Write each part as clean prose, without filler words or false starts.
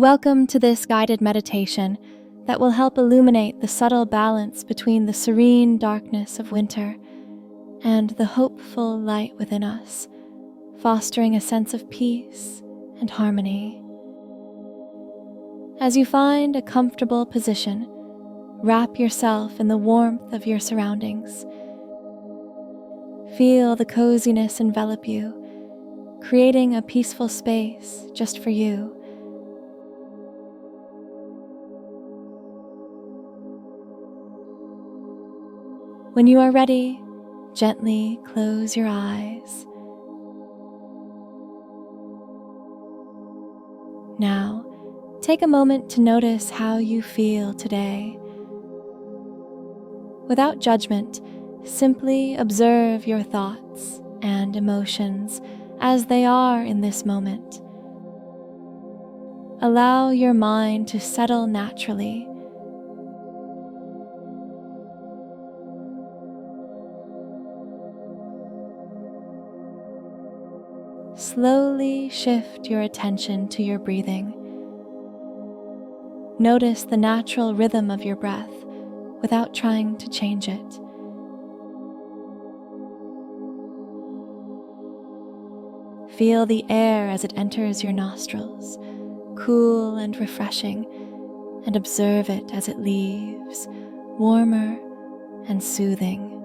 Welcome to this guided meditation that will help illuminate the subtle balance between the serene darkness of winter and the hopeful light within us, fostering a sense of peace and harmony. As you find a comfortable position, wrap yourself in the warmth of your surroundings. Feel the coziness envelop you, creating a peaceful space just for you. When you are ready, gently close your eyes. Now, take a moment to notice how you feel today. Without judgment, simply observe your thoughts and emotions as they are in this moment. Allow your mind to settle naturally. Slowly shift your attention to your breathing. Notice the natural rhythm of your breath without trying to change it. Feel the air as it enters your nostrils, cool and refreshing, and observe it as it leaves, warmer and soothing.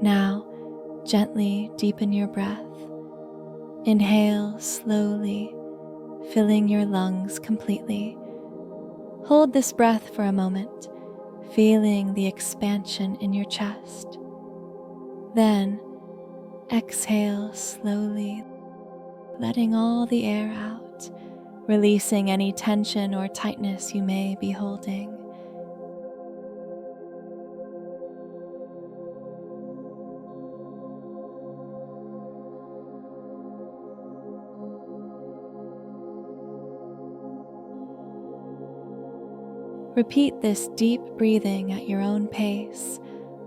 Now, gently deepen your breath. Inhale slowly, filling your lungs completely. Hold this breath for a moment, feeling the expansion in your chest. Then, exhale slowly, letting all the air out, releasing any tension or tightness you may be holding. Repeat this deep breathing at your own pace,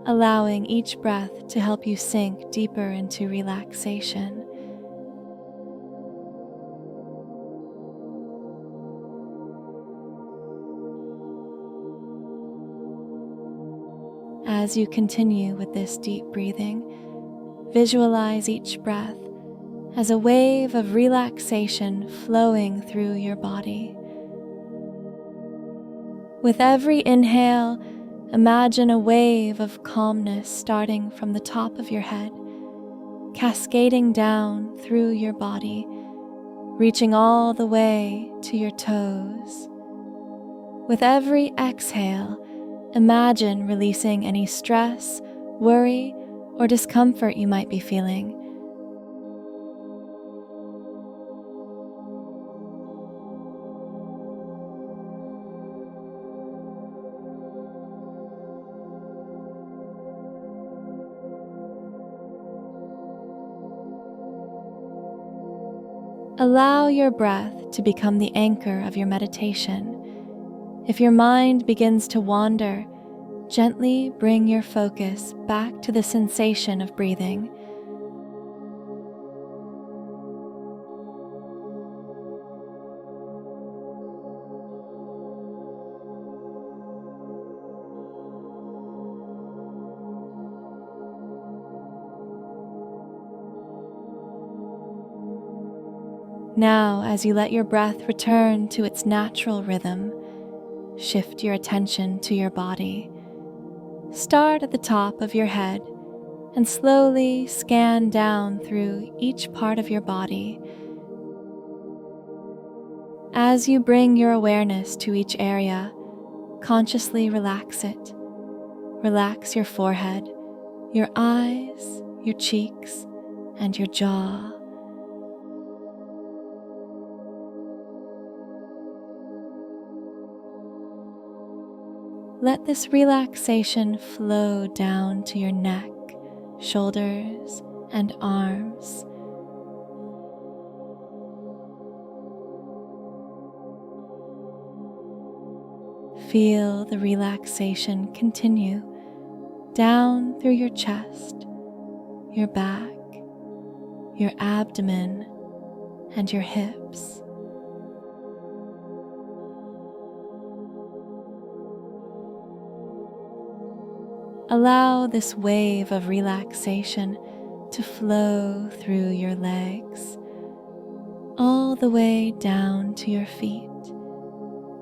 allowing each breath to help you sink deeper into relaxation. As you continue with this deep breathing, visualize each breath as a wave of relaxation flowing through your body. With every inhale, imagine a wave of calmness starting from the top of your head, cascading down through your body, reaching all the way to your toes. With every exhale, imagine releasing any stress, worry, or discomfort you might be feeling. Allow your breath to become the anchor of your meditation. If your mind begins to wander, gently bring your focus back to the sensation of breathing. Now, as you let your breath return to its natural rhythm, shift your attention to your body. Start at the top of your head and slowly scan down through each part of your body. As you bring your awareness to each area, consciously relax it. Relax your forehead, your eyes, your cheeks, and your jaw. Let this relaxation flow down to your neck, shoulders, and arms. Feel the relaxation continue down through your chest, your back, your abdomen, and your hips. Allow this wave of relaxation to flow through your legs, all the way down to your feet.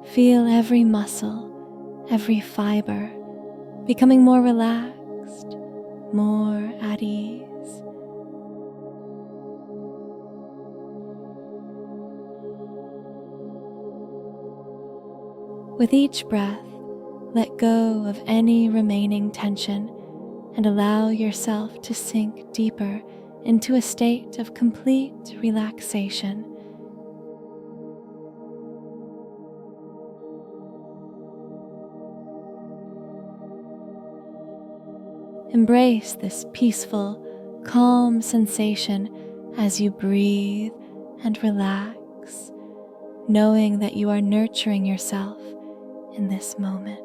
Feel every muscle, every fiber becoming more relaxed, more at ease. With each breath, let go of any remaining tension and allow yourself to sink deeper into a state of complete relaxation. Embrace this peaceful, calm sensation as you breathe and relax, knowing that you are nurturing yourself in this moment.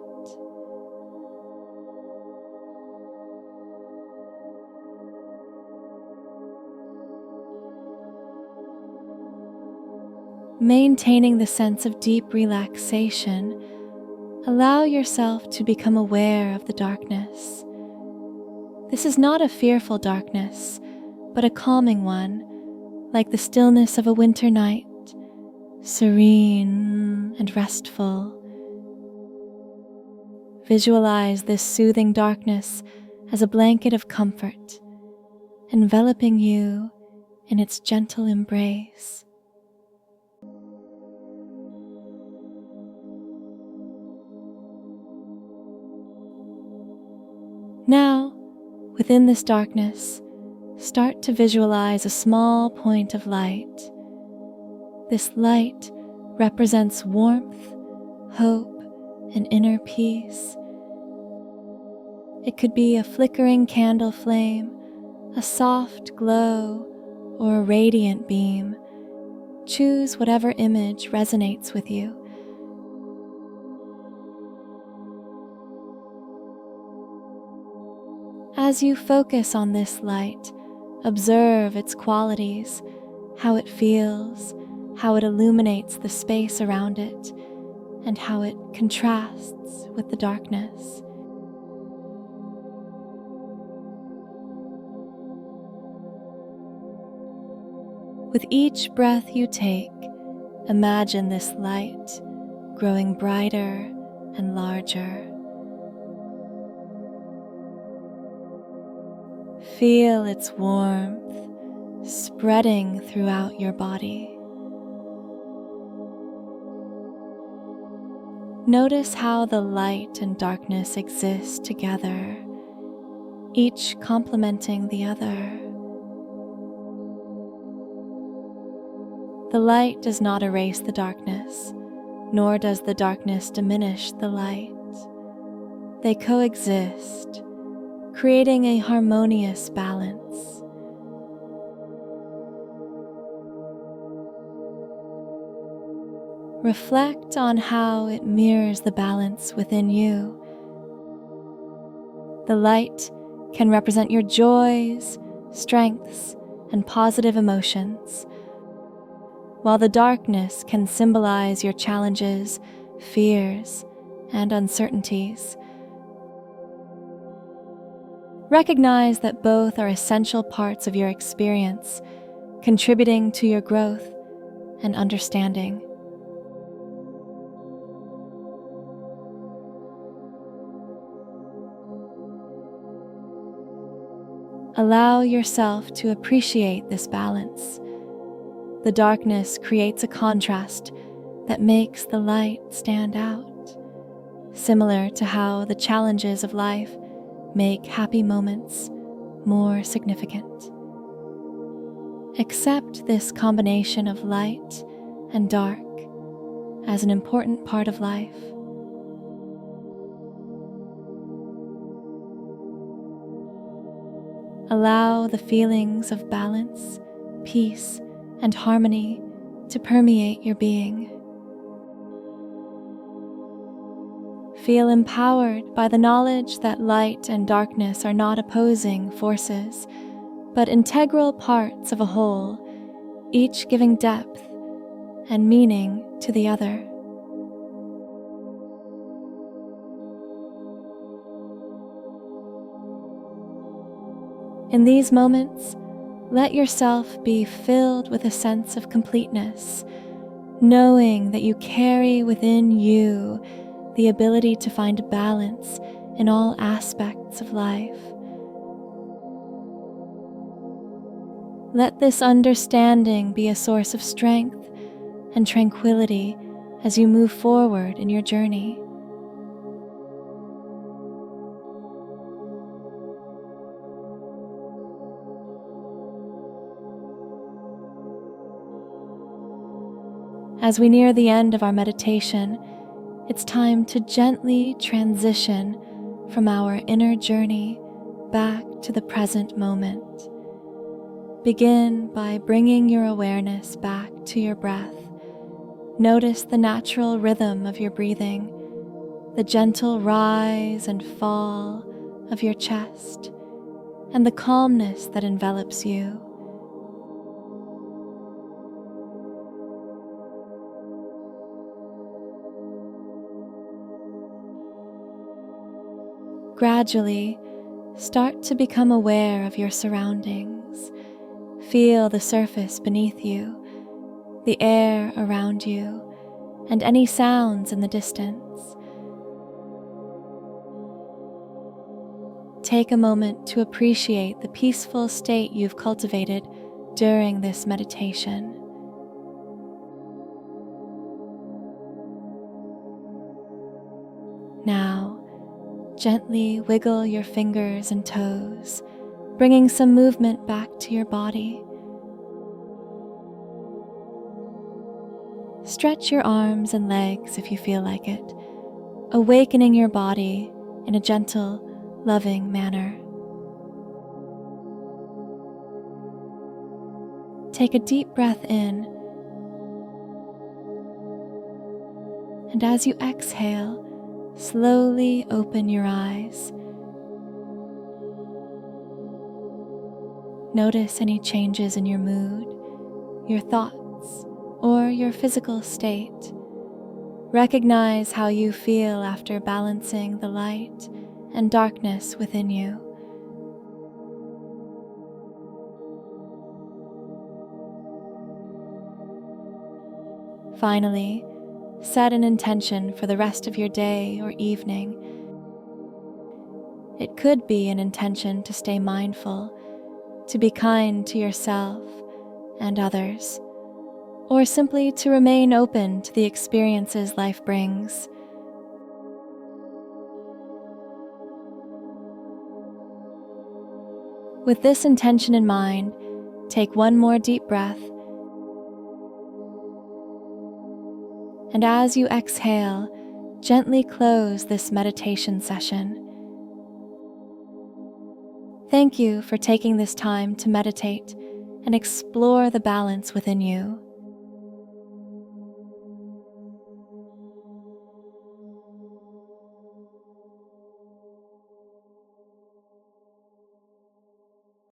Maintaining the sense of deep relaxation, allow yourself to become aware of the darkness. This is not a fearful darkness, but a calming one, like the stillness of a winter night, serene and restful. Visualize this soothing darkness as a blanket of comfort, enveloping you in its gentle embrace. Now, within this darkness, start to visualize a small point of light. This light represents warmth, hope, and inner peace. It could be a flickering candle flame, a soft glow, or a radiant beam. Choose whatever image resonates with you. As you focus on this light, observe its qualities, how it feels, how it illuminates the space around it, and how it contrasts with the darkness. With each breath you take, imagine this light growing brighter and larger. Feel its warmth spreading throughout your body. Notice how the light and darkness exist together, each complementing the other. The light does not erase the darkness, nor does the darkness diminish the light. They coexist, creating a harmonious balance. Reflect on how it mirrors the balance within you. The light can represent your joys, strengths, and positive emotions, while the darkness can symbolize your challenges, fears, and uncertainties. Recognize that both are essential parts of your experience, contributing to your growth and understanding. Allow yourself to appreciate this balance. The darkness creates a contrast that makes the light stand out, similar to how the challenges of life make happy moments more significant. Accept this combination of light and dark as an important part of life. Allow the feelings of balance, peace, and harmony to permeate your being. Feel empowered by the knowledge that light and darkness are not opposing forces, but integral parts of a whole, each giving depth and meaning to the other. In these moments, let yourself be filled with a sense of completeness, knowing that you carry within you the ability to find balance in all aspects of life. Let this understanding be a source of strength and tranquility as you move forward in your journey. As we near the end of our meditation, it's time to gently transition from our inner journey back to the present moment. Begin by bringing your awareness back to your breath. Notice the natural rhythm of your breathing, the gentle rise and fall of your chest, and the calmness that envelops you. Gradually, start to become aware of your surroundings. Feel the surface beneath you, the air around you, and any sounds in the distance. Take a moment to appreciate the peaceful state you've cultivated during this meditation. Now, gently wiggle your fingers and toes, bringing some movement back to your body. Stretch your arms and legs if you feel like it, awakening your body in a gentle, loving manner. Take a deep breath in, and as you exhale, slowly open your eyes. Notice any changes in your mood, your thoughts, or your physical state. Recognize how you feel after balancing the light and darkness within you. Finally, set an intention for the rest of your day or evening. It could be an intention to stay mindful, to be kind to yourself and others, or simply to remain open to the experiences life brings. With this intention in mind, take one more deep breath, and as you exhale, gently close this meditation session. Thank you for taking this time to meditate and explore the balance within you.